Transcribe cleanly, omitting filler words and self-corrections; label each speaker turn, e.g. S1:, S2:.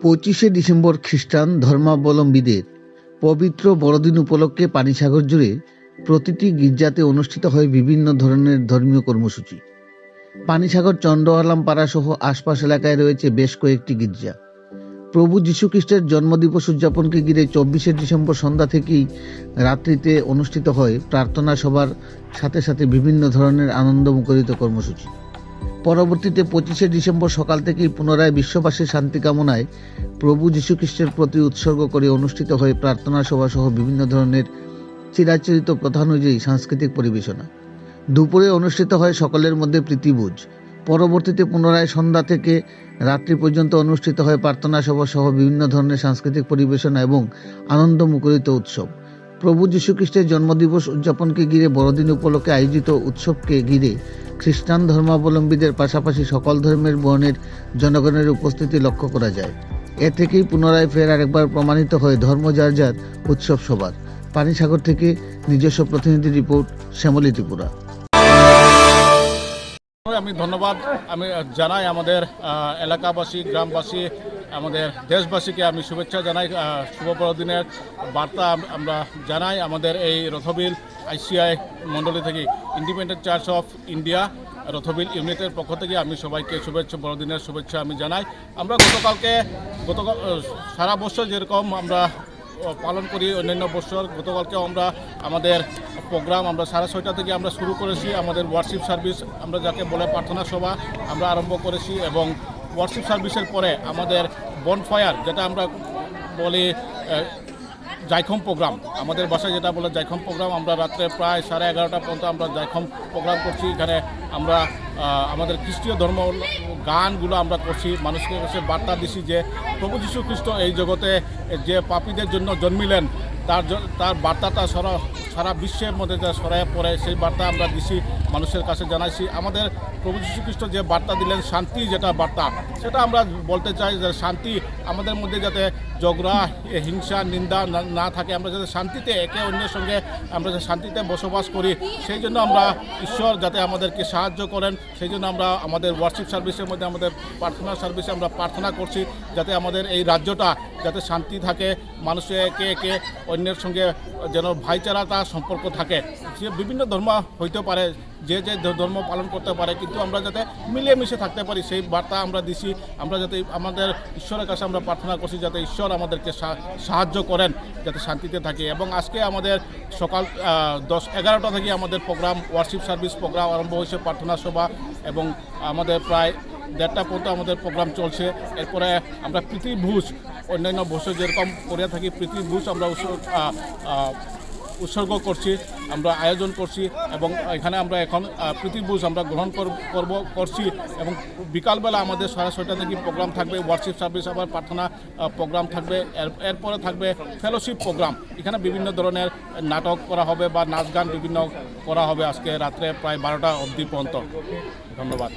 S1: 25শে December খ্রিস্টান ধর্মাবলম্বীদের পবিত্র বড়দিন উপলক্ষে পানিসাগর জুড়ে প্রতিটি গির্জাতে অনুষ্ঠিত হয় বিভিন্ন ধরনের ধর্মীয় কর্মসূচি। পানিসাগর চন্দ্রআলম পাড়া সহ আশপাশ এলাকায় রয়েছে বেশ কয়েকটি গির্জা। প্রভু যীশু খ্রিস্টের জন্মদিবস উদযাপনকে ঘিরে 24শে ডিসেম্বর সন্ধ্যা থেকেই রাত্রিতে অনুষ্ঠিত হয় প্রার্থনা সভার সাথে সাথে বিভিন্ন ধরনের আনন্দমুখরিত কর্মসূচি। পরবর্তীতে 25শে ডিসেম্বর সকাল থেকেই পুনরায় বিশ্ববাসীর শান্তি কামনায় প্রভু যীশু খ্রিস্টের প্রতি উৎসর্গ করে অনুষ্ঠিত হয় প্রার্থনা সভা সহ বিভিন্ন ধরনের চিরাচরিত প্রথা অনুযায়ী সাংস্কৃতিক পরিবেশনা। দুপুরে অনুষ্ঠিত হয় সকলের মধ্যে প্রীতিভোজ। পরবর্তীতে পুনরায় সন্ধ্যা থেকে রাত্রি পর্যন্ত অনুষ্ঠিত হয় প্রার্থনা সভা সহ বিভিন্ন ধরনের সাংস্কৃতিক পরিবেশনা এবং আনন্দমুখরিত উৎসব। প্রভু যীশু খ্রিস্টের জন্মদিবস উদযাপনকে ঘিরে বড়দিন উপলক্ষে আয়োজিত উৎসবকে ঘিরে খ্রিস্টান ধর্মাবলম্বীদের পাশাপাশি সকল ধর্মের বর্ণের জনগণের উপস্থিতি লক্ষ্য করা যায়। এ থেকেই পুনরায় ফের আরেকবার প্রমাণিত হয় ধর্ম যার যার, উৎসব সবার। পানিসাগর থেকে নিজস্ব প্রতিনিধি রিপোর্ট, শ্যামলী ত্রিপুরা।
S2: আমি ধন্যবাদ আমি জানাই আমাদের এলাকাবাসী, গ্রামবাসী, আমাদের দেশবাসীকে আমি শুভেচ্ছা জানাই। শুভ বড়দিনের বার্তা আমরা জানাই আমাদের এই রথবিল ICI মণ্ডলী থেকে, ইন্ডিপেন্ডেন্ট চার্চ অফ ইন্ডিয়া রথবিল ইউনিটের পক্ষ থেকে আমি সবাইকে বড়দিনের শুভেচ্ছা আমি জানাই। আমরা গতকাল সারা বছর যেরকম আমরা পালন করি অন্যান্য বছর, গতকালকে আমরা আমাদের প্রোগ্রাম আমরা 6:30 থেকে আমরা শুরু করেছি। আমাদের ওয়ার্শিপ সার্ভিস আমরা যাকে বলে প্রার্থনা সভা আমরা আরম্ভ করেছি এবং ওয়ার্শিপ সার্ভিসের পরে আমাদের বনফায়ার যেটা আমরা বলি জাইখম প্রোগ্রাম, আমাদের বাসায় যেটা বলে জাইখম প্রোগ্রাম, আমরা রাত্রে প্রায় 11:30 পর্যন্ত আমরা জাইখম প্রোগ্রাম করছি। এখানে আমরা আমাদের খ্রিস্টীয় ধর্ম গানগুলো আমরা করছি, মানুষকে কাছে বার্তা দিছি যে প্রভু যীশু খ্রিস্ট এই জগতে যে পাপীদের জন্য জন্মিলেন তার বার্তাটা সারা বিশ্বের মধ্যে যা ছড়ায় পড়ে সেই বার্তা আমরা দিছি, মানুষের কাছে জানাইছি। আমাদের প্রভু যীশু খ্রিস্ট যে বার্তা দিলেন, শান্তি যেটা বার্তা, সেটা আমরা বলতে চাই যে শান্তি আমাদের মধ্যে যাতে ঝগড়া, হিংসা, নিন্দা না থাকে, আমরা যাতে শান্তিতে একে অন্যের সঙ্গে আমরা যাতে শান্তিতে বসবাস করি, সেই জন্য আমরা ঈশ্বর যাতে আমাদেরকে সাহায্য করেন, সেই জন্য আমরা আমাদের ওয়ার্শিপ সার্ভিসের মধ্যে আমাদের প্রার্থনা সার্ভিসে আমরা প্রার্থনা করছি যাতে আমাদের এই রাজ্যটা যাতে শান্তি থাকে, মানুষে একে একে অন্যের সঙ্গে যেন ভাইচারাটা সম্পর্ক থাকে। যে বিভিন্ন ধর্ম হইতে পারে, যে ধর্ম পালন করতে পারে, কিন্তু আমরা যাতে মিলেমিশে থাকতে পারি সেই বার্তা আমরা দিছি। আমরা যাতে আমাদের ঈশ্বরের কাছে আমরা প্রার্থনা করছি যাতে ঈশ্বর আমাদেরকে সাহায্য করেন যাতে শান্তিতে থাকি। এবং আজকে আমাদের সকাল 10-11টা থেকে আমাদের প্রোগ্রাম, ওয়ার্শিপ সার্ভিস প্রোগ্রাম আরম্ভ হয়েছে, প্রার্থনা সভা, এবং আমাদের প্রায় 1:30 পর্যন্ত আমাদের প্রোগ্রাম চলছে। এরপরে আমরা প্রীতিভোজ, অন্যান্য বছর যেরকম করে থাকি প্রীতিভোজ আমরা উৎসর্গ করছি, আমরা আয়োজন করছি এবং এখানে আমরা এখন প্রীতিভোজ আমরা গ্রহণ করছি। এবং বিকালবেলা আমাদের 6:30 থেকে প্রোগ্রাম থাকবে, ওয়ার্শিপ সার্ভিস, আবার প্রার্থনা প্রোগ্রাম থাকবে। এরপরে থাকবে ফেলোশিপ প্রোগ্রাম, এখানে বিভিন্ন ধরনের নাটক করা হবে বা নাচ গান বিভিন্ন করা হবে আজকে রাত্রে প্রায় 12টা অবধি পর্যন্ত। ধন্যবাদ।